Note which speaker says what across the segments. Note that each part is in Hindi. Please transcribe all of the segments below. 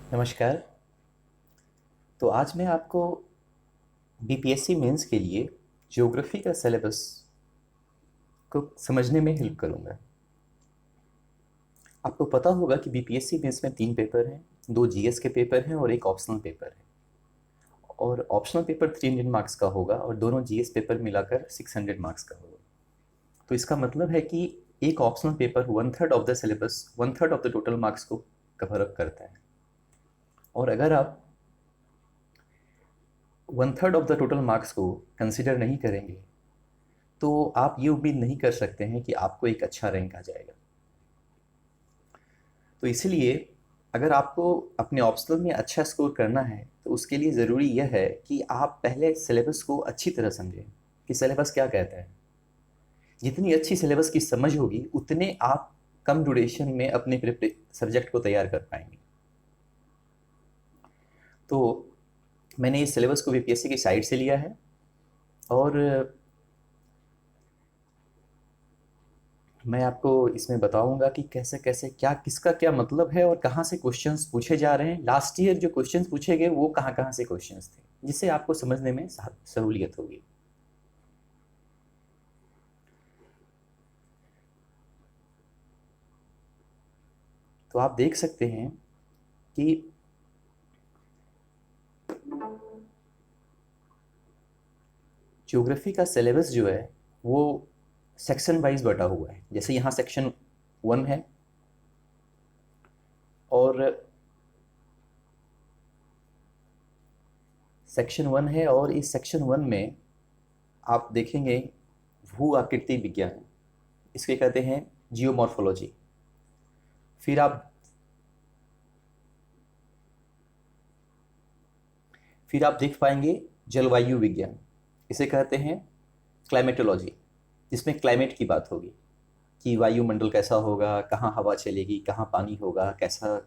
Speaker 1: नमस्कार। तो आज मैं आपको बीपीएससी मेंस के लिए ज्योग्राफी का सिलेबस को समझने में हेल्प करूंगा। आपको पता होगा कि बीपीएससी मेंस में 3 पेपर हैं, 2 जीएस के पेपर हैं और एक ऑप्शनल पेपर है। और ऑप्शनल पेपर 300 मार्क्स का होगा और दोनों जीएस पेपर मिलाकर 600 मार्क्स का होगा। तो इसका मतलब है कि एक optional paper 1/3 of the syllabus, 1/3 of the total marks को कवर अप करता है। और अगर आप 1/3 ऑफ द टोटल मार्क्स को कंसिडर नहीं करेंगे तो आप ये उम्मीद नहीं कर सकते हैं कि आपको एक अच्छा रैंक आ जाएगा। तो इसलिए अगर आपको अपने ऑप्शनल में अच्छा स्कोर करना है तो उसके लिए ज़रूरी यह है कि आप पहले सिलेबस को अच्छी तरह समझें कि सिलेबस क्या कहता है। जितनी अच्छी सिलेबस की समझ होगी उतने आप कम ड्यूरेशन में अपने सब्जेक्ट को तैयार कर पाएंगे। तो मैंने इस सिलेबस को बीपीएससी की साइट से लिया है और मैं आपको इसमें बताऊंगा कि कैसे कैसे क्या किसका क्या मतलब है और कहाँ से क्वेश्चंस पूछे जा रहे हैं। लास्ट ईयर जो क्वेश्चंस पूछे गए वो कहाँ कहाँ से क्वेश्चंस थे, जिससे आपको समझने में सहूलियत होगी। तो आप देख सकते हैं कि ज्योग्राफी का सिलेबस जो है वो सेक्शन वाइज बटा हुआ है। जैसे यहाँ सेक्शन 1 है और इस सेक्शन 1 में आप देखेंगे भू आकृति विज्ञान, इसके कहते हैं जियोमॉर्फोलॉजी। फिर आप देख पाएंगे जलवायु विज्ञान, इसे कहते हैं क्लाइमेटोलॉजी, जिसमें क्लाइमेट की बात होगी कि वायुमंडल कैसा होगा, कहाँ हवा चलेगी, कहाँ पानी होगा, कैसा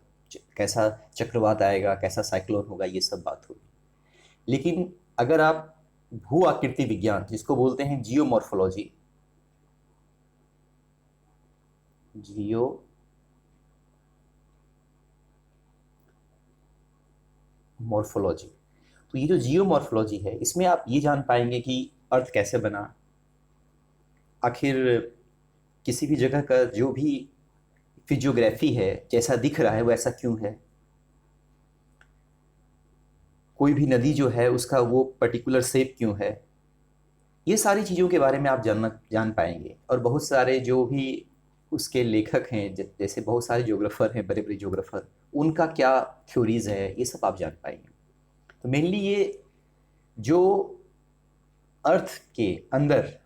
Speaker 1: कैसा चक्रवात आएगा, कैसा साइक्लोन होगा, ये सब बात होगी। लेकिन अगर आप भू आकृति विज्ञान जिसको बोलते हैं जियोमॉर्फोलॉजी, जियो मॉर्फोलॉजी, तो ये जो जियोमॉर्फोलॉजी है इसमें आप ये जान पाएंगे कि अर्थ कैसे बना, आखिर किसी भी जगह का जो भी फिजियोग्राफी है जैसा दिख रहा है वो ऐसा क्यों है, कोई भी नदी जो है उसका वो पर्टिकुलर शेप क्यों है। ये सारी चीज़ों के बारे में आप जान पाएंगे। और बहुत सारे जो भी उसके लेखक हैं, जैसे बहुत सारे ज्योग्राफर हैं, बड़े बड़े ज्योग्राफर, उनका क्या थ्योरीज है, ये सब आप जान पाएंगे। तो मेनली ये जो अर्थ के अंदर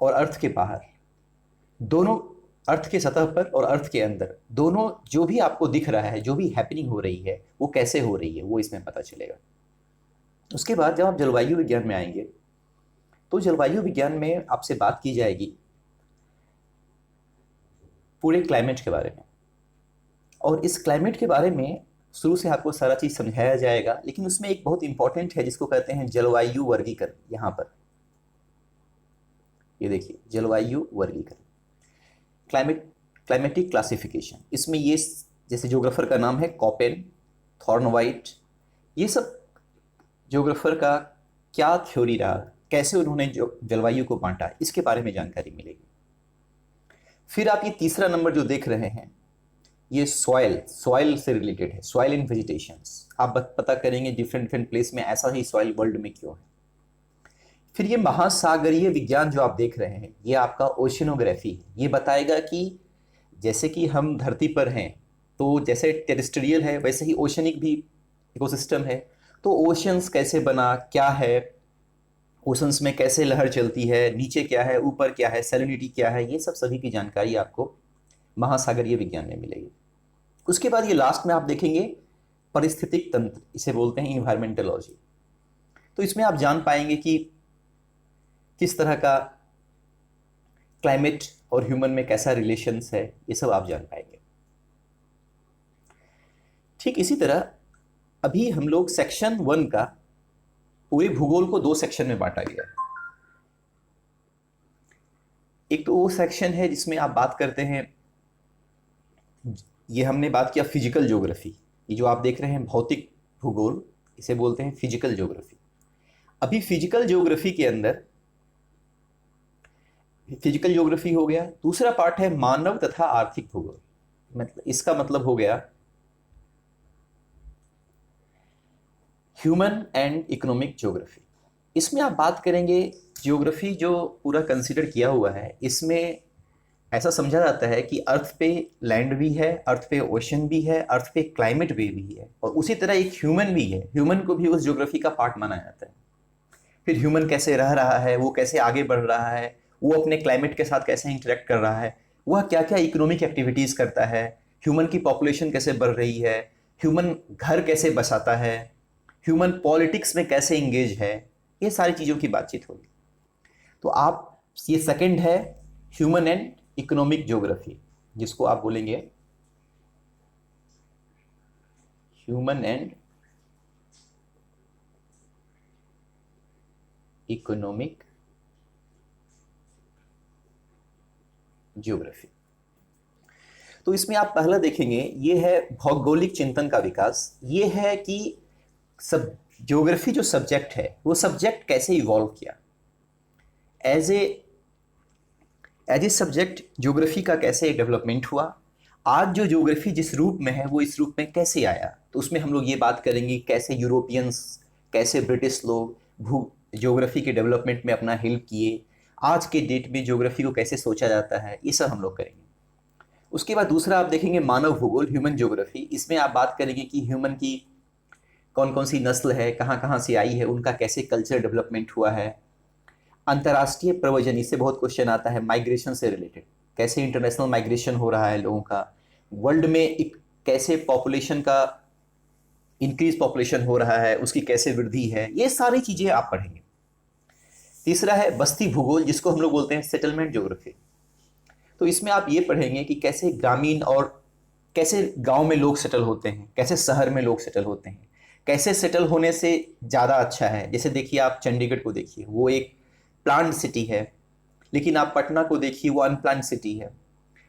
Speaker 1: और अर्थ के बाहर दोनों, अर्थ के सतह पर और अर्थ के अंदर दोनों, जो भी आपको दिख रहा है, जो भी हैपनिंग हो रही है वो कैसे हो रही है वो इसमें पता चलेगा। उसके बाद जब आप जलवायु विज्ञान में आएंगे तो जलवायु विज्ञान में आपसे बात की जाएगी पूरे क्लाइमेट के बारे में। और इस क्लाइमेट के बारे में शुरू से आपको सारा चीज़ समझाया जाएगा, लेकिन उसमें एक बहुत इंपॉर्टेंट है जिसको कहते हैं जलवायु वर्गीकरण। यहाँ पर ये देखिए, जलवायु वर्गीकरण, क्लाइमेटिक क्लासिफिकेशन। इसमें ये जैसे ज्योग्राफर का नाम है कॉपेन, थॉर्नवाइट, ये सब ज्योग्राफर का क्या थ्योरी रहा, कैसे उन्होंने जो जलवायु को बांटा, इसके बारे में जानकारी मिलेगी। फिर आप ये तीसरा नंबर जो देख रहे हैं ये सॉइल से रिलेटेड है, सॉइल इन वेजिटेशंस। आप पता करेंगे डिफरेंट डिफरेंट प्लेस में ऐसा ही सॉइल वर्ल्ड में क्यों है। फिर ये महासागरीय विज्ञान जो आप देख रहे हैं ये आपका ओशिनोग्राफी है। ये बताएगा कि जैसे कि हम धरती पर हैं तो जैसे टेरेस्ट्रियल है वैसे ही ओशनिक भी इकोसिस्टम है। तो ओशंस कैसे बना, क्या है, ओशंस में कैसे लहर चलती है, नीचे क्या है, ऊपर क्या है, सैलिनिटी क्या है, ये सब सभी की जानकारी आपको महासागरीय विज्ञान में मिलेगी। उसके बाद ये लास्ट में आप देखेंगे पारिस्थितिक तंत्र, इसे बोलते हैं इन्वायरमेंटोलॉजी। तो इसमें आप जान पाएंगे कि किस तरह का क्लाइमेट और ह्यूमन में कैसा रिलेशंस है, ये सब आप जान पाएंगे। ठीक इसी तरह अभी हम लोग सेक्शन 1 का, पूरे भूगोल को 2 सेक्शन में बांटा गया है। एक तो वो सेक्शन है जिसमें आप बात करते हैं, ये हमने बात किया फिजिकल ज्योग्राफी, ये जो आप देख रहे हैं भौतिक भूगोल, इसे बोलते हैं फिजिकल ज्योग्राफी। अभी फिजिकल ज्योग्राफी के अंदर, फिजिकल ज्योग्राफी हो गया, दूसरा पार्ट है मानव तथा आर्थिक भूगोल। मतलब इसका मतलब हो गया ह्यूमन एंड इकोनॉमिक ज्योग्राफी। इसमें आप बात करेंगे, ज्योग्राफी जो पूरा कंसिडर किया हुआ है, इसमें ऐसा समझा जाता है कि अर्थ पे लैंड भी है, अर्थ पे ओशन भी है, अर्थ पे क्लाइमेट भी है, और उसी तरह एक ह्यूमन भी है। ह्यूमन को भी उस ज्योग्राफी का पार्ट माना जाता है। फिर ह्यूमन कैसे रह रहा है, वो कैसे आगे बढ़ रहा है, वो अपने क्लाइमेट के साथ कैसे इंटरेक्ट कर रहा है, वह क्या क्या इकोनॉमिक एक्टिविटीज़ करता है, ह्यूमन की पॉपुलेशन कैसे बढ़ रही है, ह्यूमन घर कैसे बसाता है, ह्यूमन पॉलिटिक्स में कैसे इंगेज है, ये सारी चीज़ों की बातचीत होगी। तो आप, ये सेकंड है ह्यूमन एंड इकोनॉमिक ज्योग्राफी, जिसको आप बोलेंगे ह्यूमन एंड इकोनॉमिक ज्योग्राफी। तो इसमें आप पहला देखेंगे, ये है भौगोलिक चिंतन का विकास। ये है कि सब ज्योग्राफी जो सब्जेक्ट है, वो सब्जेक्ट कैसे इवॉल्व किया, एज ए सब्जेक्ट ज्योग्राफी का कैसे डेवलपमेंट हुआ, आज जो ज्योग्राफी जिस रूप में है वो इस रूप में कैसे आया। तो उसमें हम लोग ये बात करेंगे कैसे यूरोपियंस, कैसे ब्रिटिश लोग भू ज्योग्राफी के डेवलपमेंट में अपना हेल्प किए, आज के डेट में ज्योग्राफी को कैसे सोचा जाता है, ये सब हम लोग करेंगे। उसके बाद दूसरा आप देखेंगे मानव भूगोल, ह्यूमन ज्योग्राफी। इसमें आप बात करेंगे कि ह्यूमन की कौन कौन सी नस्ल है, कहाँ कहाँ से आई है, उनका कैसे कल्चर डेवलपमेंट हुआ है। अंतर्राष्ट्रीय प्रव्रजन, इससे बहुत क्वेश्चन आता है माइग्रेशन से रिलेटेड, कैसे इंटरनेशनल माइग्रेशन हो रहा है लोगों का, वर्ल्ड में एक कैसे पॉपुलेशन का इंक्रीज पॉपुलेशन हो रहा है, उसकी कैसे वृद्धि है, ये सारी चीज़ें आप पढ़ेंगे। तीसरा है बस्ती भूगोल, जिसको हम लोग बोलते हैं सेटलमेंट ज्योग्राफी। तो इसमें आप ये पढ़ेंगे कि कैसे ग्रामीण और कैसे गांव में लोग सेटल होते हैं, कैसे शहर में लोग सेटल होते हैं, कैसे सेटल होने से ज़्यादा अच्छा है। जैसे देखिए आप चंडीगढ़ को देखिए, वो एक प्लान्ड सिटी है, लेकिन आप पटना को देखिए, वो अनप्लान्ड सिटी है।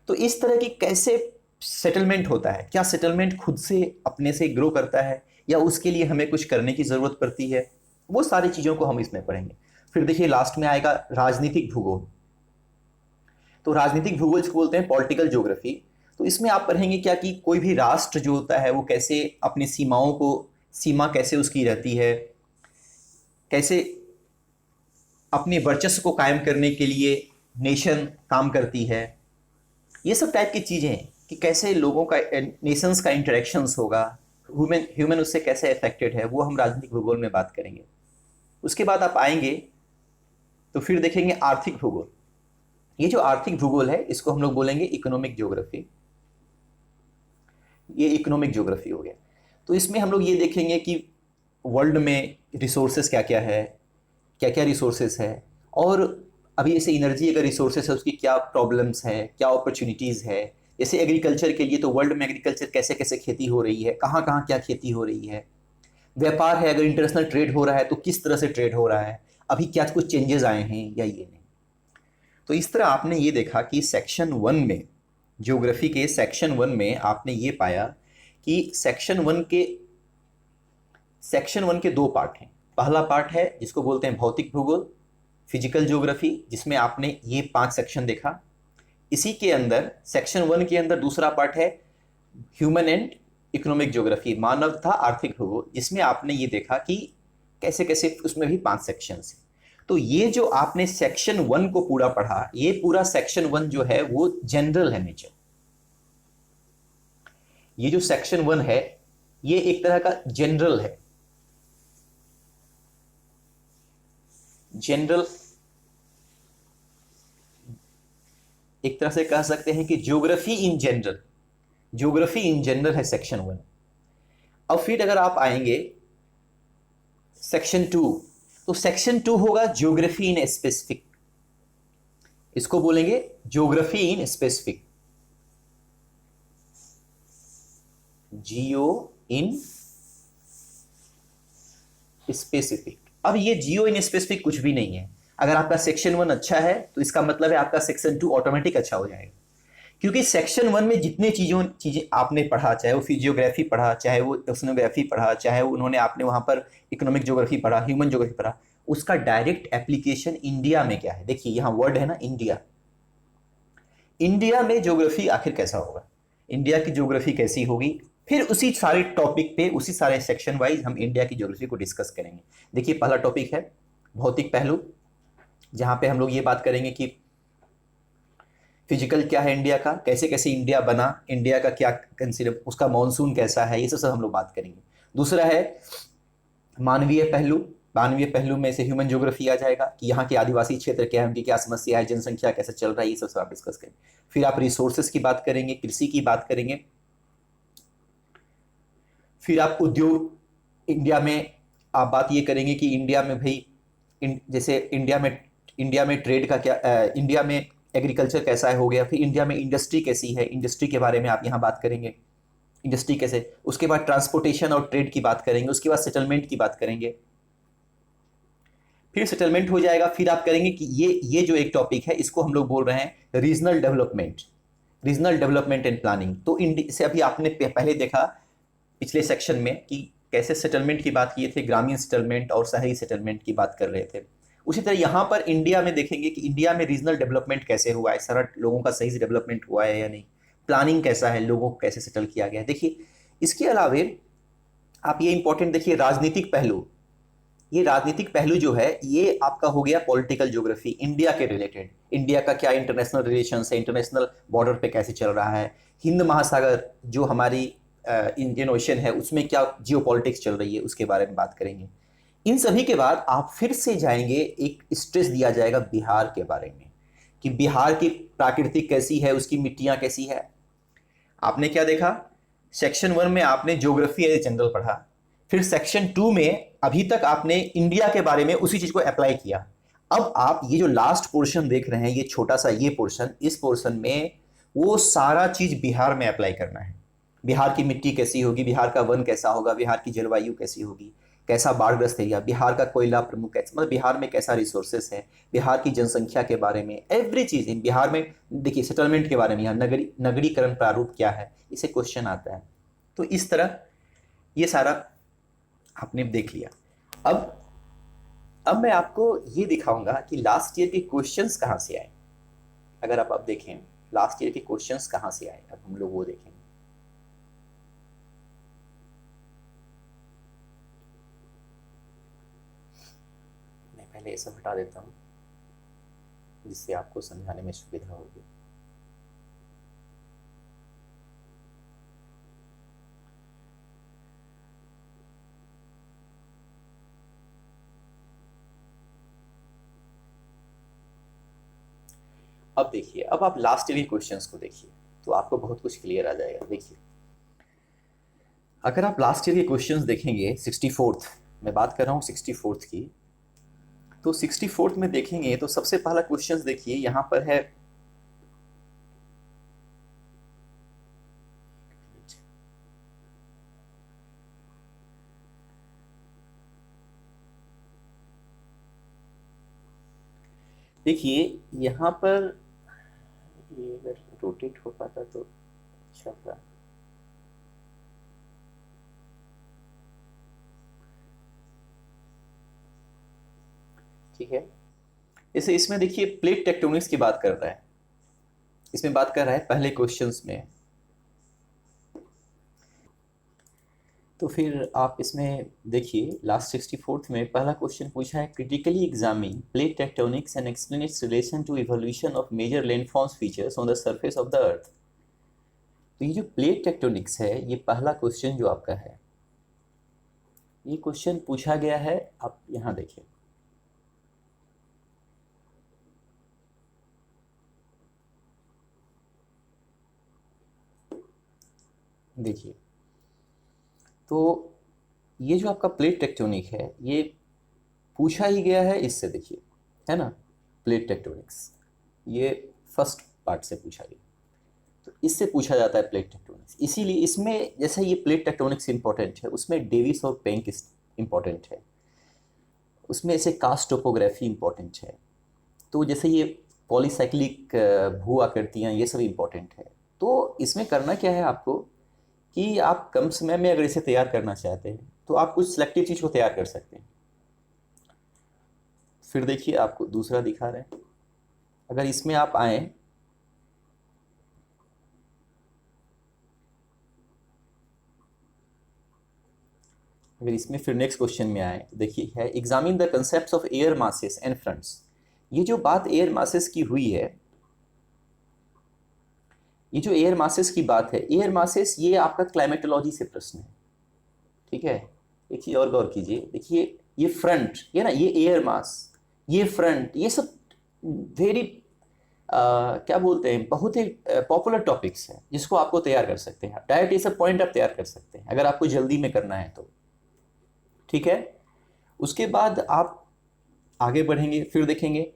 Speaker 1: तो इस तरह की कैसे सेटलमेंट होता है, क्या सेटलमेंट खुद से अपने से ग्रो करता है या उसके लिए हमें कुछ करने की ज़रूरत पड़ती है, वो सारी चीज़ों को हम इसमें पढ़ेंगे। फिर देखिए लास्ट में आएगा राजनीतिक भूगोल। तो राजनीतिक भूगोल जिसको बोलते हैं पॉलिटिकल ज्योग्राफी। तो इसमें आप पढ़ेंगे क्या कि कोई भी राष्ट्र जो होता है वो कैसे अपनी सीमाओं को, सीमा कैसे उसकी रहती है, कैसे अपने वर्चस्व को कायम करने के लिए नेशन काम करती है, ये सब टाइप की चीज़ें हैं कि कैसे लोगों का, नेशंस का इंटरेक्शंस होगा, ह्यूमन उससे कैसे अफेक्टेड है, वो हम राजनीतिक भूगोल में बात करेंगे। उसके बाद आप आएंगे तो फिर देखेंगे आर्थिक भूगोल। ये जो आर्थिक भूगोल है इसको हम लोग बोलेंगे इकोनॉमिक ज्योग्राफी। ये इकोनॉमिक ज्योग्राफी हो गया। तो इसमें हम लोग ये देखेंगे कि वर्ल्ड में रिसोर्सेज क्या क्या है, क्या क्या रिसोर्सेज है, और अभी जैसे एनर्जी अगर रिसोर्सेज है उसकी क्या प्रॉब्लम्स है, क्या अपॉर्चुनिटीज़ है। जैसे एग्रीकल्चर के लिए तो वर्ल्ड में एग्रीकल्चर कैसे कैसे खेती हो रही है, कहाँ कहाँ क्या खेती हो रही है। व्यापार है, अगर इंटरनेशनल ट्रेड हो रहा है तो किस तरह से ट्रेड हो रहा है, अभी क्या कुछ चेंजेस आए हैं या ये नहीं। तो इस तरह आपने ये देखा कि सेक्शन 1 में, ज्योग्राफी के सेक्शन 1 में आपने ये पाया कि सेक्शन वन के दो पार्ट हैं। पहला पार्ट है जिसको बोलते हैं भौतिक भूगोल, फिजिकल ज्योग्राफी, जिसमें आपने ये 5 सेक्शन देखा। इसी के अंदर सेक्शन 1 के अंदर दूसरा पार्ट है ह्यूमन एंड इकोनॉमिक ज्योग्राफी, मानव तथा आर्थिक भूगोल, जिसमें आपने ये देखा कि कैसे कैसे उसमें भी 5 सेक्शन है। तो ये जो आपने सेक्शन 1 को पूरा पढ़ा, ये पूरा सेक्शन 1 जो है वो जनरल है नेचर। ये जो सेक्शन 1 है ये एक तरह का जनरल है, जनरल, एक तरह से कह सकते हैं कि geography in general, geography in general है सेक्शन 1। अब फिर अगर आप आएंगे सेक्शन 2, तो सेक्शन 2 होगा ज्योग्राफी इन स्पेसिफिक, इसको बोलेंगे geography in specific, Jio in specific. अब ये जियो इन स्पेसिफिक कुछ भी नहीं है। अगर आपका सेक्शन 1 अच्छा है तो इसका मतलब है आपका सेक्शन 2 ऑटोमेटिक अच्छा हो जाएगा, क्योंकि सेक्शन 1 में जितने चीज़ें आपने पढ़ा, चाहे वो फिजियोग्राफी पढ़ा, चाहे वो ओशनोग्राफी पढ़ा, चाहे वो उन्होंने आपने वहाँ पर इकोनॉमिक ज्योग्राफी पढ़ा, ह्यूमन ज्योग्राफी पढ़ा, उसका डायरेक्ट एप्लीकेशन इंडिया में क्या है। देखिए यहाँ वर्ड है ना इंडिया। इंडिया में ज्योग्राफी आखिर कैसा होगा, इंडिया की ज्योग्राफी कैसी होगी, फिर उसी सारे टॉपिक पे, उसी सारे सेक्शन वाइज हम इंडिया की ज्योग्राफी को डिस्कस करेंगे। देखिए पहला टॉपिक है भौतिक पहलू, जहाँ पे हम लोग ये बात करेंगे कि फिजिकल क्या है इंडिया का, कैसे कैसे इंडिया बना, इंडिया का क्या कंसिडर, उसका मानसून कैसा है, ये सब हम लोग बात करेंगे। दूसरा है मानवीय पहलू। मानवीय पहलू में से ह्यूमन ज्योग्राफी आ जाएगा कि यहाँ के आदिवासी क्षेत्र क्या है, उनकी क्या समस्या है, जनसंख्या कैसे चल रहा है, ये सब आप डिस्कस करेंगे। फिर आप रिसोर्सेज की बात करेंगे, कृषि की बात करेंगे। फिर आप उद्योग, इंडिया में आप बात ये करेंगे कि इंडिया में भाई जैसे इंडिया में ट्रेड का क्या, इंडिया में एग्रीकल्चर कैसा है हो गया। फिर इंडिया में इंडस्ट्री कैसी है, इंडस्ट्री के बारे में आप यहाँ बात करेंगे, इंडस्ट्री कैसे। उसके बाद ट्रांसपोर्टेशन और ट्रेड की बात करेंगे। उसके बाद सेटलमेंट की बात करेंगे। फिर सेटलमेंट हो जाएगा, फिर आप करेंगे कि ये जो एक टॉपिक है इसको हम लोग बोल रहे हैं regional development, regional development and planning. तो से अभी आपने पहले देखा पिछले सेक्शन में कि कैसे सेटलमेंट की बात किए थे, ग्रामीण सेटलमेंट और शहरी सेटलमेंट की बात कर रहे थे। उसी तरह यहाँ पर इंडिया में देखेंगे कि इंडिया में रीजनल डेवलपमेंट कैसे हुआ है, सारा लोगों का सही से डेवलपमेंट हुआ है या नहीं, प्लानिंग कैसा है, लोगों को कैसे सेटल किया गया है। देखिए इसके अलावे आप ये इंपॉर्टेंट देखिए राजनीतिक पहलू। ये राजनीतिक पहलू जो है ये आपका हो गया पॉलिटिकल ज्योग्राफी, इंडिया के रिलेटेड, इंडिया का क्या इंटरनेशनल रिलेशंस है, इंटरनेशनल बॉर्डर पे कैसे चल रहा है, हिंद महासागर जो हमारी इंडियन ओशन है उसमें क्या जियो पॉलिटिक्स चल रही है, उसके बारे में बात करेंगे। इन सभी के बाद आप फिर से जाएंगे, एक स्ट्रेस दिया जाएगा बिहार के बारे में कि बिहार की प्राकृतिक कैसी है, उसकी मिट्टियां कैसी है। आपने क्या देखा, सेक्शन 1 में आपने ज्योग्राफी एज जनरल पढ़ा, फिर सेक्शन 2 में अभी तक आपने इंडिया के बारे में उसी चीज को अप्लाई किया। अब आप ये जो लास्ट पोर्शन देख रहे हैं, ये छोटा सा ये पोर्शन, इस पोर्शन में वो सारा चीज बिहार में अप्लाई करना है। बिहार की मिट्टी कैसी होगी, बिहार का वन कैसा होगा, बिहार की जलवायु कैसी होगी, कैसा बाढ़ग्रस्त एरिया, बिहार का कोयला प्रमुख कैसा, मतलब बिहार में कैसा रिसोर्सेस है, बिहार की जनसंख्या के बारे में एवरी चीज इन बिहार में। देखिए सेटलमेंट के बारे में, यहाँ नगरीकरण प्रारूप क्या है, इसे क्वेश्चन आता है। तो इस तरह ये सारा आपने देख लिया। अब मैं आपको ये दिखाऊंगा कि लास्ट ईयर के क्वेश्चंस कहाँ से आए। अगर आप अब देखें लास्ट ईयर के क्वेश्चंस कहाँ से आए, अब हम लोग वो देखेंगे। मैं पहले ये सब हटा देता हूँ जिससे आपको समझाने में सुविधा होगी। अब देखिए, अब आप लास्ट ईयर के क्वेश्चंस को देखिए तो आपको बहुत कुछ क्लियर आ जाएगा। देखिए अगर आप लास्ट ईयर के क्वेश्चंस देखेंगे 64th, मैं बात कर रहा हूँ 64th की, तो 64th में देखेंगे तो सबसे पहला क्वेश्चंस देखिए यहाँ पर है, देखिए यहाँ पर, ये अगर रोटेट हो पाता तो अच्छा था। ठीक है, इसे इसमें देखिए प्लेट टेक्टोनिक्स की बात कर रहा है, इसमें बात कर रहा है पहले क्वेश्चंस में। तो फिर आप इसमें देखिए लास्ट 64th में पहला क्वेश्चन पूछा है, critically examine plate tectonics and explain its relation to evolution of major landforms features on the surface of the earth. तो ये जो प्लेट टेक्टोनिक्स है, ये पहला क्वेश्चन जो आपका है, ये क्वेश्चन पूछा गया है। आप यहाँ देखिए, देखिए तो ये जो आपका प्लेट टेक्टोनिक है ये पूछा ही गया है इससे, देखिए है ना, प्लेट टेक्टोनिक्स ये फर्स्ट पार्ट से पूछा गया, तो इससे पूछा जाता है प्लेट टेक्टोनिक्स। इसीलिए इसमें जैसे ये प्लेट टेक्टोनिक्स इंपॉर्टेंट है, उसमें डेविस और पेंक इंपॉर्टेंट है, उसमें ऐसे कास्ट टोपोग्राफी इंपॉर्टेंट है। तो जैसे ये पॉलीसाइक्लिक भू आकृतियाँ, ये सब इंपॉर्टेंट है। तो इसमें करना क्या है आपको कि आप कम समय में अगर इसे तैयार करना चाहते हैं तो आप कुछ सिलेक्टिव चीज को तैयार कर सकते हैं। फिर देखिए आपको दूसरा दिखा रहे हैं, अगर इसमें आप आए, अगर इसमें फिर नेक्स्ट क्वेश्चन में आए, देखिए है examine the concept of air masses and fronts. ये जो बात एयर मासेस की हुई है, ये जो एयर मासेस की बात है, एयर मासेस ये आपका क्लाइमेटोलॉजी से प्रश्न है, ठीक है। एक चीज और गौर कीजिए, देखिए ये फ्रंट, ये ना, ये एयर मास, ये फ्रंट, ये सब वेरी क्या बोलते हैं, बहुत ही पॉपुलर टॉपिक्स हैं जिसको आपको तैयार कर सकते हैं डायरेक्ट, ये सब पॉइंट आप तैयार कर सकते हैं अगर आपको जल्दी में करना है तो, ठीक है। उसके बाद आप आगे बढ़ेंगे, फिर देखेंगे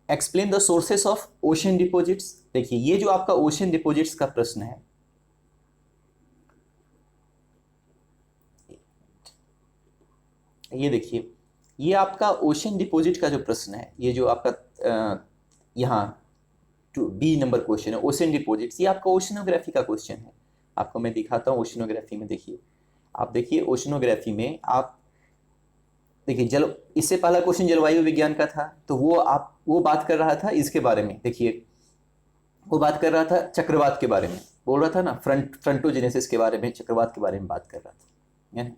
Speaker 1: explain the sources of ocean deposits. देखिए ये जो आपका ओशन डिपॉजिट्स का प्रश्न है, ये देखिए, ये आपका ओशन डिपॉजिट का जो प्रश्न है, ये जो आपका यहाँ टू बी नंबर क्वेश्चन है ओशन डिपॉजिट्स, ये आपका ओशनोग्राफी का क्वेश्चन है। आपको मैं दिखाता हूँ ओशनोग्राफी में, देखिए आप देखिए ओशनोग्राफी में आप देखिए जल, इससे पहला क्वेश्चन जलवायु विज्ञान का था, तो वो बात कर रहा था इसके बारे में, देखिए वो बात कर रहा था चक्रवात के बारे में, बोल रहा था ना फ्रंटोजेनेसिस के बारे में, चक्रवात के बारे में बात कर रहा था, है।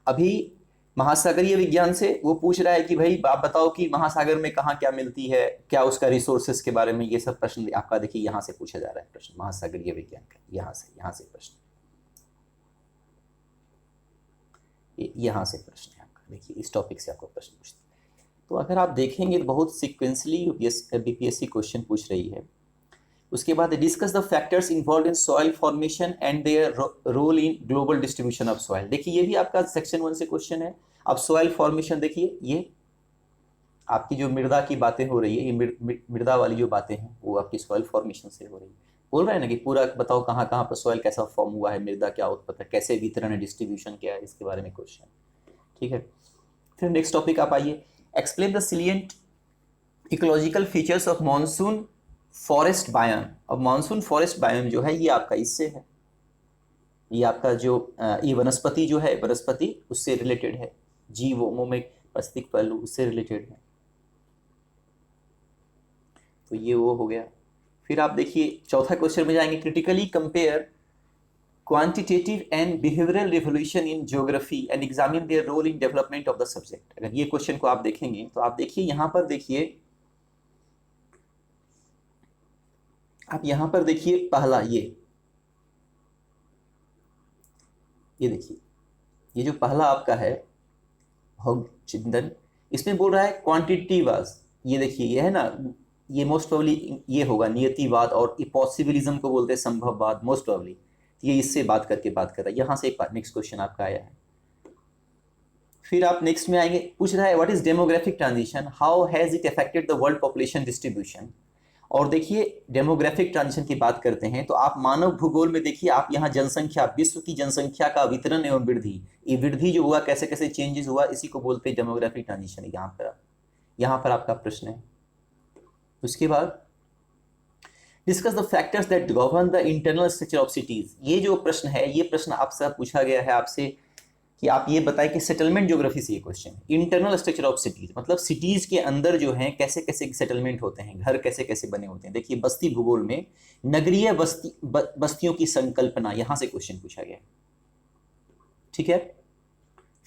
Speaker 1: अभी महासागरीय विज्ञान से वो पूछ रहा है कि भाई आप बताओ कि महासागर में कहाँ क्या मिलती है, क्या उसका रिसोर्सेस के बारे में, ये सब प्रश्न आपका देखिए यहाँ से पूछा जा रहा है प्रश्न महासागरीय विज्ञान का, यहाँ से प्रश्न, यहाँ से प्रश्न है आपका, देखिए इस टॉपिक से आपको प्रश्न पूछते हैं। तो अगर आप देखेंगे तो बहुत सिक्वेंसली बीपीएससी क्वेश्चन पूछ रही है। उसके बाद discuss the factors involve in soil formation and their role in global distribution of soil. देखिए ये भी आपका सेक्शन 1 से क्वेश्चन है। अब सॉइल फॉर्मेशन देखिए, ये आपकी जो मृदा की बातें हो रही है, ये मृदा वाली जो बातें हैं वो आपकी सॉइल फॉर्मेशन से हो रही है। बोल रहे हैं ना कि पूरा बताओ कहाँ कहाँ पर सॉइल कैसा फॉर्म हुआ है, मृदा क्या उत्पत्ति है, कैसे वितरण है, डिस्ट्रीब्यूशन क्या है, इसके बारे में क्वेश्चन, ठीक है। फिर नेक्स्ट टॉपिक आप आइए, explain the salient ecological features of monsoon forest biome. अब मॉनसून फॉरेस्ट बायोम जो है ये आपका इससे है, ये आपका जो ये वनस्पति जो है, वनस्पति उससे रिलेटेड है, जीवों में पारिस्थितिक पहलू उससे रिलेटेड है, तो ये वो हो गया। फिर आप देखिए चौथा क्वेश्चन में जाएंगे, critically compare quantitative and behavioural revolution in geography and examine their role in development of the subject. अगर ये क्वेश्चन को आप देखेंगे तो आप देखिए यहाँ पर देखिए, आप यहां पर देखिए पहला ये देखिए, ये जो पहला आपका है चिंतन, इसमें बोल रहा है क्वांटिटी वाज, ये देखिए ये है ना, ये मोस्ट प्रोबेबली ये होगा नियतिवाद, और पॉसिबिलिज्म को बोलते हैं संभववाद मोस्ट प्रोबेबली, ये इससे बात कर रहा है। यहां से एक नेक्स्ट क्वेश्चन आपका आया है। फिर आप नेक्स्ट में आएंगे, पूछ रहा है what is demographic transition, how has it affected the world population distribution. और देखिए डेमोग्राफिक ट्रांजिशन की बात करते हैं तो आप मानव भूगोल में देखिए, आप यहाँ जनसंख्या, विश्व की जनसंख्या का वितरण एवं वृद्धि, ये वृद्धि जो हुआ कैसे कैसे चेंजेस हुआ, इसी को बोलते हैं डेमोग्राफिक ट्रांजिशन। यहाँ पर आपका प्रश्न है। उसके बाद discuss the factors that govern the internal structure of cities. ये जो प्रश्न है, ये प्रश्न आपसे पूछा गया है आपसे कि आप ये बताएं कि सेटलमेंट ज्योग्राफी से ये क्वेश्चन है, इंटरनल स्ट्रक्चर ऑफ सिटीज, मतलब सिटीज के अंदर जो है कैसे कैसे सेटलमेंट होते हैं, घर कैसे कैसे बने होते हैं। देखिए बस्ती भूगोल में नगरीय बस्तियों की संकल्पना, यहां से क्वेश्चन पूछा गया, ठीक है।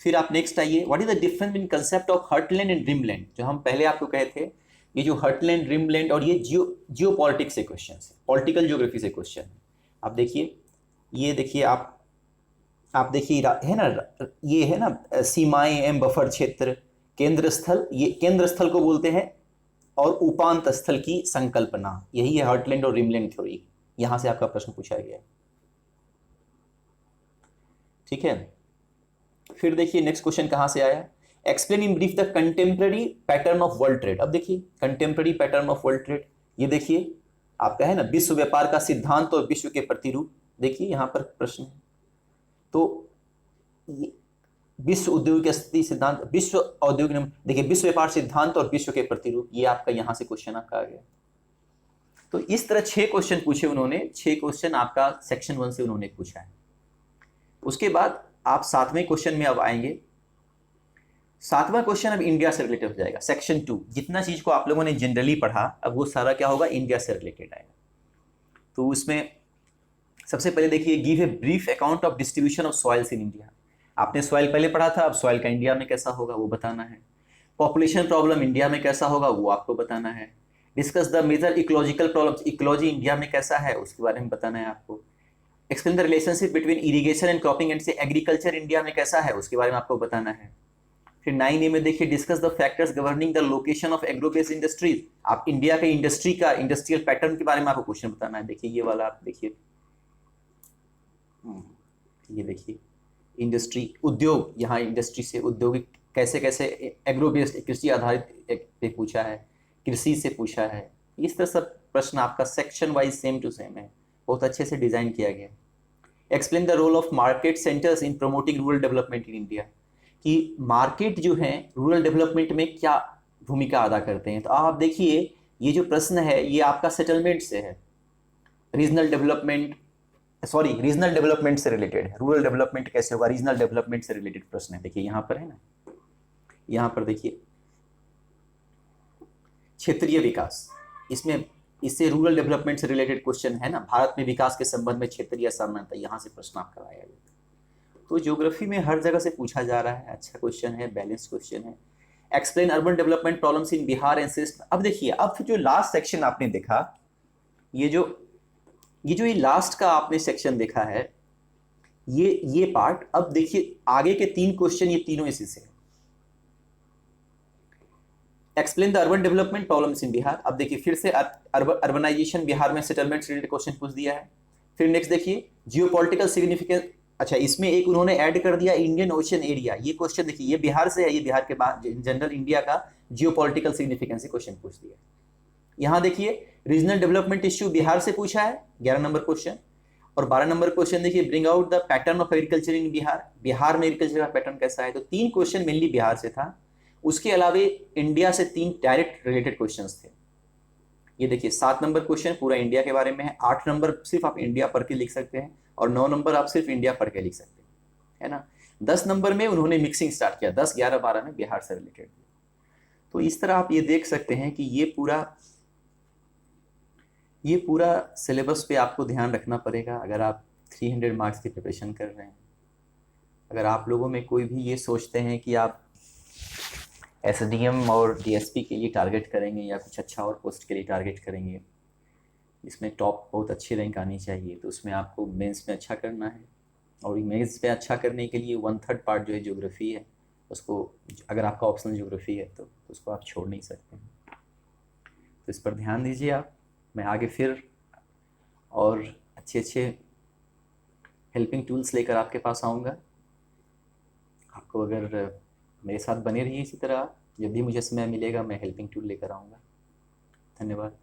Speaker 1: फिर आप नेक्स्ट आइए, what is the difference in concept of heartland and dreamland. जो हम पहले आपको कहे थे, ये जो हर्टलैंड ड्रीमलैंड और ये जियो पॉलिटिक्स से क्वेश्चन है, पॉलिटिकल ज्योग्राफी से क्वेश्चन है। आप देखिए, ये देखिए आप देखिए है ना, ये है ना सीमाएं एवं बफर क्षेत्र, केंद्र स्थल, ये केंद्र स्थल को बोलते हैं, और उपांत स्थल की संकल्पना, यही है हर्टलैंड और रिमलैंड थ्योरी। यहां से आपका प्रश्न पूछा गया है, ठीक है। फिर देखिए नेक्स्ट क्वेश्चन कहां से आया, explain in brief the contemporary pattern of world trade. अब देखिए contemporary pattern of world trade, ये देखिए आपका है ना विश्व व्यापार का सिद्धांत और विश्व के प्रतिरूप, देखिए यहां पर प्रश्न है। तो विश्व औद्योगिक स्थिति सिद्धांत, विश्व औद्योगिक, देखिए विश्व व्यापार सिद्धांत और विश्व के प्रतिरूप, ये आपका यहां से क्वेश्चन आपका आ गया। तो इस तरह 6 क्वेश्चन पूछे उन्होंने, 6 क्वेश्चन आपका सेक्शन 1 से उन्होंने पूछा है। उसके बाद आप 7वें क्वेश्चन में अब आएंगे। 7वां क्वेश्चन अब इंडिया से रिलेटेड हो जाएगा। सेक्शन 2 जितना चीज को आप लोगों ने जनरली पढ़ा, अब वो सारा क्या होगा, इंडिया से रिलेटेड आएगा। तो उसमें सबसे पहले देखिए, give a brief account of distribution of soils in India. आपने सॉइल पहले पढ़ा था, अब सॉइल का इंडिया में कैसा होगा वो बताना है। पॉपुलेशन प्रॉब्लम इंडिया में कैसा होगा वो आपको बताना है। Discuss the major ecological problems, ecology India में कैसा है उसके बारे में बताना है आपको। Explain the relationship between irrigation and cropping and से एग्रीकल्चर इंडिया में कैसा है उसके बारे में आपको बताना है। फिर 9A में देखिए, discuss the factors governing the location of agro based industries. आप इंडिया के इंडस्ट्री का इंडस्ट्रियल पैटर्न के बारे में आपको क्वेश्चन बताना है। देखिए ये वाला आप देखिए, ये देखिए इंडस्ट्री, उद्योग, यहाँ इंडस्ट्री से औद्योगिक कैसे कैसे एग्रो बेस्ड कृषि आधारित पे पूछा है, कृषि से पूछा है। इस तरह सब प्रश्न आपका section wise same to same है, बहुत अच्छे से डिजाइन किया गया। Explain the role of market centres in promoting rural development in India, कि मार्केट जो है रूरल डेवलपमेंट में क्या भूमिका अदा करते हैं। तो आप देखिए ये जो प्रश्न है ये आपका सेटलमेंट से है, regional development, sorry regional development से रिलेटेड है। रूरल डेवलपमेंट कैसे होगा, रीजनल डेवलपमेंट से रिलेटेड प्रश्न है। देखिए यहाँ पर है ना, यहाँ पर देखिए क्षेत्रीय विकास, इसमें इससे रूरल डेवलपमेंट से रिलेटेड क्वेश्चन है ना। भारत में विकास के संबंध में क्षेत्रीय असमानता, यहाँ से प्रश्न आपका आया गया। तो ज्योग्राफी में हर जगह से पूछा जा रहा है, अच्छा क्वेश्चन है, बैलेंस क्वेश्चन है। Explain urban development problems in Bihar and cyst. अब देखिए, अब जो लास्ट सेक्शन आपने देखा, ये जो ये लास्ट का आपने सेक्शन देखा है, ये पार्ट, अब देखिए आगे के 3 क्वेश्चन ये तीनों इसी से है। Explain the urban development problems in Bihar. अब देखिए फिर से अर्बनाइजेशन बिहार में सेटलमेंट से रिलेटेड क्वेश्चन पूछ दिया है। फिर नेक्स्ट देखिए, जियोपॉलिटिकल सिग्निफिकेंस, अच्छा इसमें एक उन्होंने ऐड कर दिया इंडियन ओशन एरिया। ये क्वेश्चन देखिए, ये बिहार से है, ये बिहार के बाद जनरल इंडिया का जियोपॉलिटिकल सिग्निफिकेंस क्वेश्चन पूछ दिया। यहाँ देखिए रीजनल डेवलपमेंट इश्यू बिहार से पूछा है, 11 नंबर क्वेश्चन। और 12 नंबर क्वेश्चन देखिए, bring out the pattern of agriculture in Bihar. Bihar में एग्रीकल्चर का पैटर्न कैसा है। तो 3 क्वेश्चन मेनली बिहार से था, उसके अलावे इंडिया से 3 डायरेक्ट रिलेटेड क्वेश्चंस थे। ये देखिए 7 नंबर क्वेश्चन पूरा इंडिया के बारे में है, 8 नंबर सिर्फ आप इंडिया पढ़ के लिख सकते हैं, और 9 नंबर आप सिर्फ इंडिया पढ़ के लिख सकते हैं, है ना। 10 नंबर में उन्होंने मिक्सिंग स्टार्ट किया, 10, 11, 12 में बिहार से रिलेटेड। तो इस तरह आप ये देख सकते हैं कि ये पूरा सिलेबस पे आपको ध्यान रखना पड़ेगा अगर आप 300 मार्क्स की प्रिपरेशन कर रहे हैं। अगर आप लोगों में कोई भी ये सोचते हैं कि आप SDM और DSP के लिए टारगेट करेंगे या कुछ अच्छा और पोस्ट के लिए टारगेट करेंगे जिसमें टॉप बहुत अच्छी रैंक आनी चाहिए, तो उसमें आपको मेंस में अच्छा करना है। और मेंस में अच्छा करने के लिए 1/3 पार्ट जो है ज्योग्राफी है, उसको अगर आपका ऑप्शनल ज्योग्राफी है तो उसको आप छोड़ नहीं सकते हैं। तो इस पर ध्यान दीजिए आप। मैं आगे फिर और अच्छे हेल्पिंग टूल्स लेकर आपके पास आऊँगा। आपको अगर मेरे साथ बने रहिए इसी तरह, जब भी मुझे समय मिलेगा मैं हेल्पिंग टूल लेकर आऊँगा। धन्यवाद।